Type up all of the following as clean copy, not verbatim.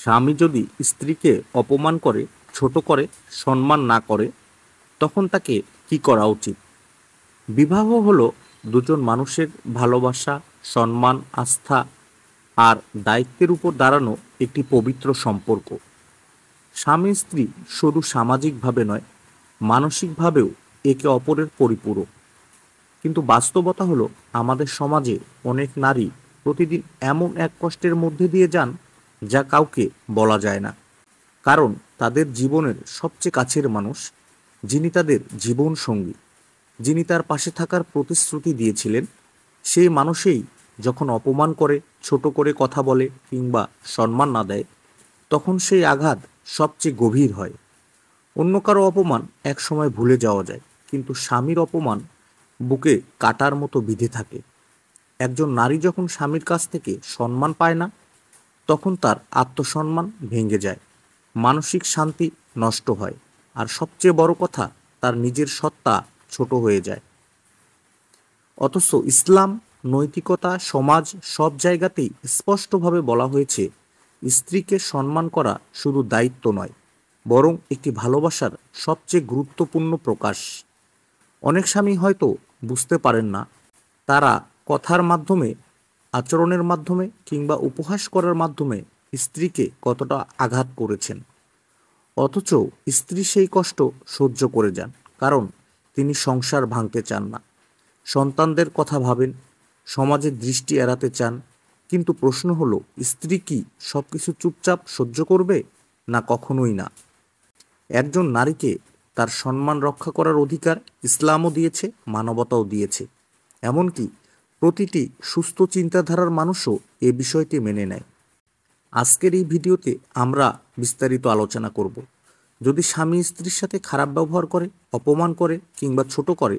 স্বামী যদি স্ত্রীকে অপমান করে, ছোট করে, সম্মান না করে, তখন তাকে কি করা উচিত? বিবাহ হলো দুজন মানুষের ভালোবাসা, সম্মান, আস্থা আর দায়িত্বের উপর দাঁড়ানো একটি পবিত্র সম্পর্ক। স্বামী স্ত্রী শুধু সামাজিকভাবে নয়, মানসিকভাবেও একে অপরের পরিপূরক। কিন্তু বাস্তবতা হলো, আমাদের সমাজে অনেক নারী প্রতিদিন এমন এক কষ্টের মধ্যে দিয়ে যান যা কাউকে বলা যায় না। কারণ তাদের জীবনের সবচেয়ে কাছের মানুষ, যিনি তাদের জীবন সঙ্গী, যিনি তার পাশে থাকার প্রতিশ্রুতি দিয়েছিলেন, সেই মানুষই যখন অপমান করে, ছোট করে কথা বলে কিংবা সম্মান না দেয়, তখন সেই আঘাত সবচেয়ে গভীর হয়। অন্য কারো অপমান একসময় ভুলে যাওয়া যায়, কিন্তু স্বামীর অপমান বুকে কাটার মতো বিঁধে থাকে। একজন নারী যখন স্বামীর কাছ থেকে সম্মান পায় না, তখন তার আত্মসম্মান ভেঙে যায়, মানসিক শান্তি নষ্ট হয়, আর সবচেয়ে বড় কথা, তার নিজের সত্তা ছোট হয়ে যায়। অথচ ইসলাম, নৈতিকতা, সমাজ সব জায়গাতেই স্পষ্টভাবে বলা হয়েছে, স্ত্রীকে সম্মান করা শুধু দায়িত্ব নয়, বরং একটি ভালোবাসার সবচেয়ে গুরুত্বপূর্ণ প্রকাশ। অনেক স্বামী হয়তো বুঝতে পারেন না, তারা কথার মাধ্যমে, আচরণের মাধ্যমে কিংবা উপহাস করার মাধ্যমে স্ত্রীকে কতটা আঘাত করেছেন। অথচ স্ত্রী সেই কষ্ট সহ্য করে যান, কারণ তিনি সংসার ভাঙতে চান না, সন্তানদের কথা ভাবেন, সমাজের দৃষ্টি এড়াতে চান। কিন্তু প্রশ্ন হলো, স্ত্রী কি সব কিছু চুপচাপ সহ্য করবে? না, কখনোই না। একজন নারীকে তার সম্মান রক্ষা করার অধিকার ইসলামও দিয়েছে, মানবতাও দিয়েছে। এমনকি প্রতিটি সুস্থ চিন্তাধারার মানুষও এ বিষয়টি মেনে নেয়। আজকের এই ভিডিওতে আমরা বিস্তারিত আলোচনা করব। যদি স্বামী স্ত্রীর সাথে খারাপ ব্যবহার করে, অপমান করে কিংবা ছোট করে,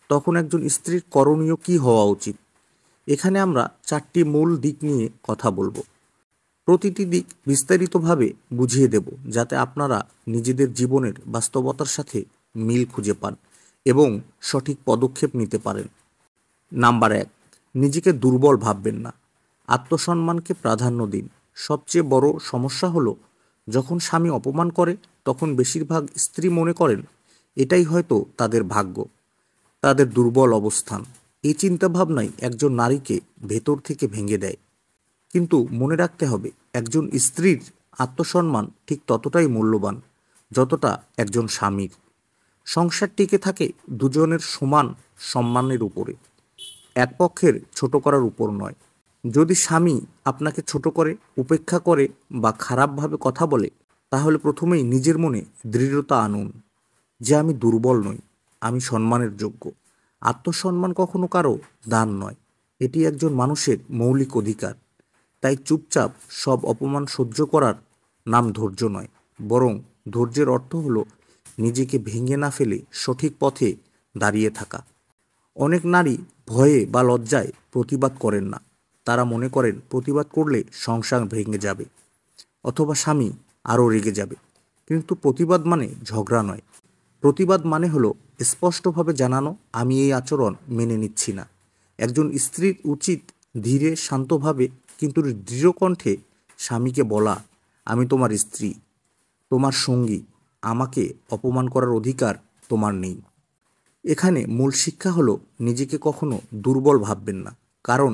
তখন একজন স্ত্রীর করণীয় কী হওয়া উচিত? এখানে আমরা 4টি মূল দিক নিয়ে কথা বলবো। প্রতিটি দিক বিস্তারিতভাবে বুঝিয়ে দেব, যাতে আপনারা নিজেদের জীবনের বাস্তবতার সাথে মিল খুঁজে পান এবং সঠিক পদক্ষেপ নিতে পারেন। নাম্বার 1, নিজেকে দুর্বল ভাববেন না, আত্মসম্মানকে প্রাধান্য দিন। সবচেয়ে বড় সমস্যা হলো, যখন স্বামী অপমান করে, তখন বেশিরভাগ স্ত্রী মনে করেন এটাই হয়তো তাদের ভাগ্য, তাদের দুর্বল অবস্থান। এই চিন্তাভাবনাই একজন নারীকে ভেতর থেকে ভেঙে দেয়। কিন্তু মনে রাখতে হবে, একজন স্ত্রীর আত্মসম্মান ঠিক ততটাই মূল্যবান যতটা একজন স্বামীর। সংসার টিকে থাকে দুজনের সমান সম্মানের উপরে, এক পক্ষের ছোট করার উপর নয়। যদি স্বামী আপনাকে ছোট করে, উপেক্ষা করে বা খারাপভাবে কথা বলে, তাহলে প্রথমেই নিজের মনে দৃঢ়তা আনুন যে আমি দুর্বল নই, আমি সম্মানের যোগ্য। আত্মসম্মান কখনো কারো দান নয়, এটি একজন মানুষের মৌলিক অধিকার। তাই চুপচাপ সব অপমান সহ্য করার নাম ধৈর্য নয়, বরং ধৈর্যের অর্থ হলো নিজেকে ভেঙে না ফেলে সঠিক পথে দাঁড়িয়ে থাকা। অনেক নারী ভয়ে বা লজ্জায় প্রতিবাদ করেন না। তারা মনে করেন প্রতিবাদ করলে সংসার ভেঙে যাবে অথবা স্বামী আরও রেগে যাবে। কিন্তু প্রতিবাদ মানে ঝগড়া নয়। প্রতিবাদ মানে হলো স্পষ্টভাবে জানানো, আমি এই আচরণ মেনে নিচ্ছি না। একজন স্ত্রীর উচিত ধীরে, শান্তভাবে কিন্তু দৃঢ় কণ্ঠে স্বামীকে বলা, আমি তোমার স্ত্রী, তোমার সঙ্গী, আমাকে অপমান করার অধিকার তোমার নেই। এখানে মূল শিক্ষা হলো, নিজেকে কখনো দুর্বল ভাববেন না। কারণ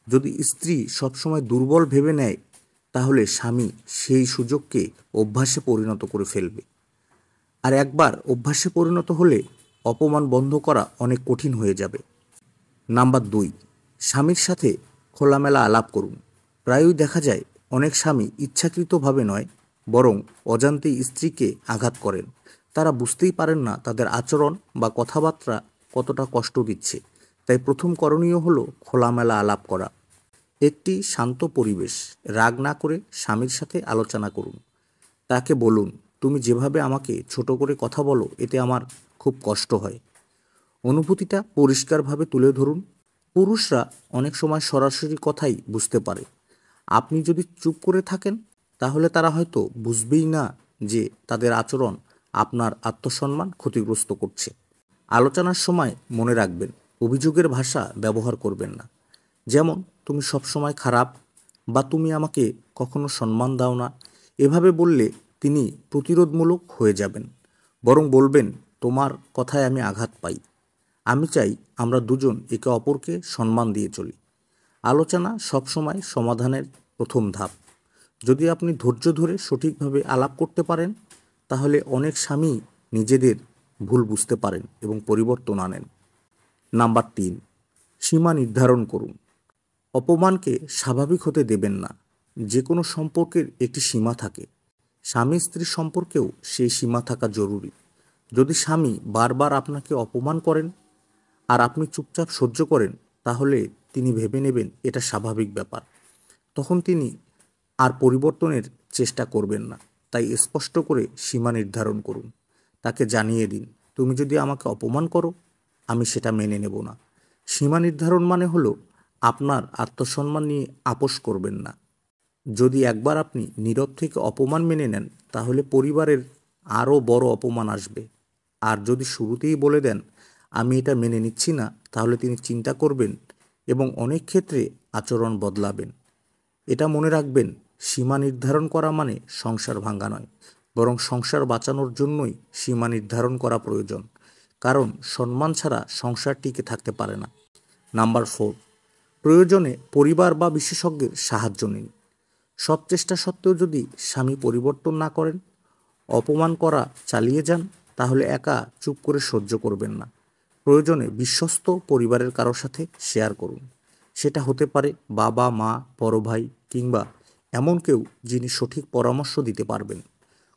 যদি স্ত্রী সবসময় দুর্বল ভেবে নেয়, তাহলে স্বামী সেই সুযোগকে অভ্যাসে পরিণত করে ফেলবে। আর একবার অভ্যাসে পরিণত হলে অপমান বন্ধ করা অনেক কঠিন হয়ে যাবে। নাম্বার 2, স্বামীর সাথে খোলামেলা আলাপ করুন। প্রায়ই দেখা যায় অনেক স্বামী ইচ্ছাকৃতভাবে নয়, বরং অজান্তেই স্ত্রীকে আঘাত করেন। তারা বুঝতেই পারেন না তাদের আচরণ বা কথাবার্তা কতটা কষ্ট দিচ্ছে। তাই প্রথম করণীয় হলো খোলামেলা আলাপ করা। একটি শান্ত পরিবেশ, রাগ না করে স্বামীর সাথে আলোচনা করুন। তাকে বলুন, তুমি যেভাবে আমাকে ছোট করে কথা বলো, এতে আমার খুব কষ্ট হয়। অনুভূতিটা পরিষ্কারভাবে তুলে ধরুন। পুরুষরা অনেক সময় সরাসরি কথাই বুঝতে পারে। আপনি যদি চুপ করে থাকেন, তাহলে তারা হয়তো বুঝবেই না যে তাদের আচরণ আপনার আত্মসম্মান ক্ষতিগ্রস্ত করছে। আলোচনার সময় মনে রাখবেন, অভিযোগের ভাষা ব্যবহার করবেন না। যেমন, তুমি সবসময় খারাপ বা তুমি আমাকে কখনো সম্মান দাও না। এভাবে বললে তিনি প্রতিরোধমূলক হয়ে যাবেন, বরং বলবেন, তোমার কথায় আমি আঘাত পাই। আমি চাই আমরা দুজন একে অপরকে সম্মান দিয়ে চলি। আলোচনা সবসময় সমাধানের প্রথম ধাপ। যদি আপনি ধৈর্য ধরে সঠিকভাবে আলাপ করতে পারেন, তাহলে অনেক স্বামী নিজেদের ভুল বুঝতে পারেন এবং পরিবর্তন আনেন। নাম্বার 3, সীমা নির্ধারণ করুন। অপমানকে স্বাভাবিক হতে দেবেন না। যে কোনো সম্পর্কের একটি সীমা থাকে। স্বামী স্ত্রীর সম্পর্কেও সেই সীমা থাকা জরুরি। যদি স্বামী বারবার আপনাকে অপমান করেন আর আপনি চুপচাপ সহ্য করেন, তাহলে তিনি ভেবে নেবেন এটা স্বাভাবিক ব্যাপার। তখন তিনি আর পরিবর্তনের চেষ্টা করবেন না। তাই স্পষ্ট করে সীমা নির্ধারণ করুন। তাকে জানিয়ে দিন, তুমি যদি আমাকে অপমান করো, আমি সেটা মেনে নেব না। সীমা নির্ধারণ মানে হলো আপনার আত্মসম্মান নিয়ে আপোস করবেন না। যদি একবার আপনি নীরব থেকে অপমান মেনে নেন, তাহলে পরিবারের আরও বড় অপমান আসবে। আর যদি শুরুতেই বলে দেন, আমি এটা মেনে নিচ্ছি না, তাহলে তিনি চিন্তা করবেন এবং অনেক ক্ষেত্রে আচরণ বদলাবেন। এটা মনে রাখবেন, সীমা নির্ধারণ করা মানে সংসার ভাঙা নয়, বরং সংসার বাঁচানোর জন্যই সীমা নির্ধারণ করা প্রয়োজন। কারণ সম্মান ছাড়া সংসার টিকে থাকতে পারে না। নাম্বার 4, প্রয়োজনে পরিবার বা বিশেষজ্ঞের সাহায্য নিন। সব চেষ্টা সত্ত্বেও যদি স্বামী পরিবর্তন না করেন, অপমান করা চালিয়ে যান, তাহলে একা চুপ করে সহ্য করবেন না। প্রয়োজনে বিশ্বস্ত পরিবারের কারোর সাথে শেয়ার করুন। সেটা হতে পারে বাবা, মা, বড় ভাই কিংবা এমন কেউ যিনি সঠিক পরামর্শ দিতে পারবেন।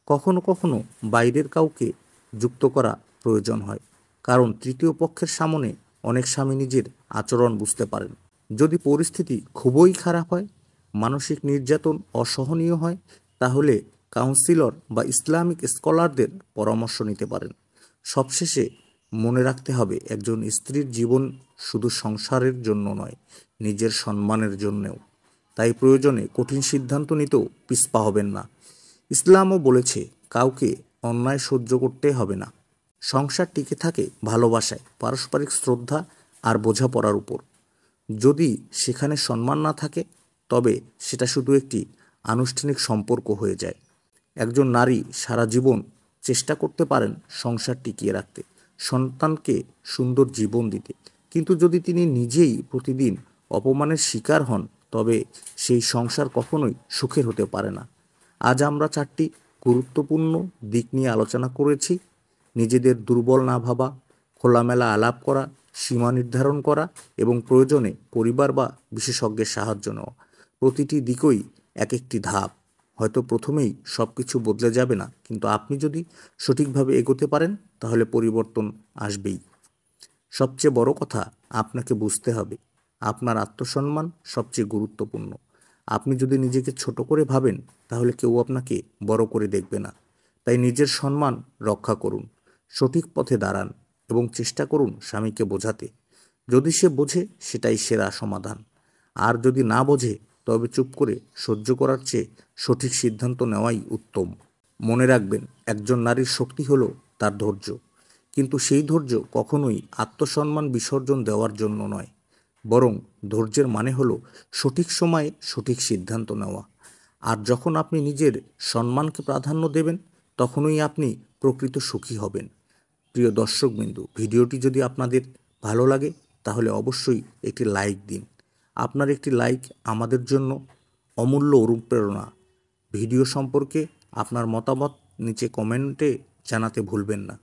কখনো কখনো বাইরের কাউকে যুক্ত করা প্রয়োজন হয়, কারণ তৃতীয় পক্ষের সামনে অনেক স্বামী নিজের আচরণ বুঝতে পারেন। যদি পরিস্থিতি খুবই খারাপ হয়, মানসিক নির্যাতন অসহনীয় হয়, তাহলে কাউন্সিলর বা ইসলামিক স্কলারদের পরামর্শ নিতে পারেন। সবশেষে মনে রাখতে হবে, একজন স্ত্রীর জীবন শুধু সংসারের জন্য নয়, নিজের সম্মানের জন্যও। তাই প্রয়োজনে কঠিন সিদ্ধান্ত নিতেও পিছপা হবেন না। ইসলামও বলেছে, কাউকে অন্যায় সহ্য করতে হবে না। সংসার টিকে থাকে ভালোবাসায়, পারস্পরিক শ্রদ্ধা আর বোঝাপড়ার উপর। যদি সেখানে সম্মান না থাকে, তবে সেটা শুধু একটি আনুষ্ঠানিক সম্পর্ক হয়ে যায়। একজন নারী সারা জীবন চেষ্টা করতে পারেন সংসার টিকিয়ে রাখতে, সন্তানকে সুন্দর জীবন দিতে, কিন্তু যদি তিনি নিজেই প্রতিদিন অপমানের শিকার হন, তবে সেই সংসার কখনোই সুখের হতে পারে না। আজ আমরা 4টি গুরুত্বপূর্ণ দিক নিয়ে আলোচনা করেছি। নিজেদের দুর্বল না ভাবা, খোলামেলা আলাপ করা, সীমা নির্ধারণ করা এবং প্রয়োজনে পরিবার বা বিশেষজ্ঞের সাহায্য নেওয়া। প্রতিটি দিকই এক একটি ধাপ। হয়তো প্রথমেই সব কিছু বদলে যাবে না, কিন্তু আপনি যদি সঠিকভাবে এগোতে পারেন, তাহলে পরিবর্তন আসবেই। সবচেয়ে বড় কথা, আপনাকে বুঝতে হবে আপনার আত্মসম্মান সবচেয়ে গুরুত্বপূর্ণ। আপনি যদি নিজেকে ছোট করে ভাবেন, তাহলে কেউ আপনাকে বড় করে দেখবে না। তাই নিজের সম্মান রক্ষা করুন, সঠিক পথে দাঁড়ান এবং চেষ্টা করুন স্বামীকে বোঝাতে। যদি সে বোঝে, সেটাই সেরা সমাধান। আর যদি না বোঝে, তবে চুপ করে সহ্য করার চেয়ে সঠিক সিদ্ধান্ত নেওয়াই উত্তম। মনে রাখবেন, একজন নারীর শক্তি হলো তার ধৈর্য, কিন্তু সেই ধৈর্য কখনোই আত্মসম্মান বিসর্জন দেওয়ার জন্য নয়, বরং ধৈর্যের মানে হলো সঠিক সময়ে সঠিক সিদ্ধান্ত নেওয়া। আর যখন আপনি নিজের সম্মানকে প্রাধান্য দেবেন, তখনই আপনি প্রকৃত সুখী হবেন। প্রিয় দর্শকবৃন্দ, ভিডিওটি যদি আপনাদের ভালো লাগে, তাহলে অবশ্যই একটি লাইক দিন। আপনার একটি লাইক আমাদের জন্য অমূল্য অনুপ্রেরণা। ভিডিও সম্পর্কে আপনার মতামত নিচে কমেন্টে জানাতে ভুলবেন না।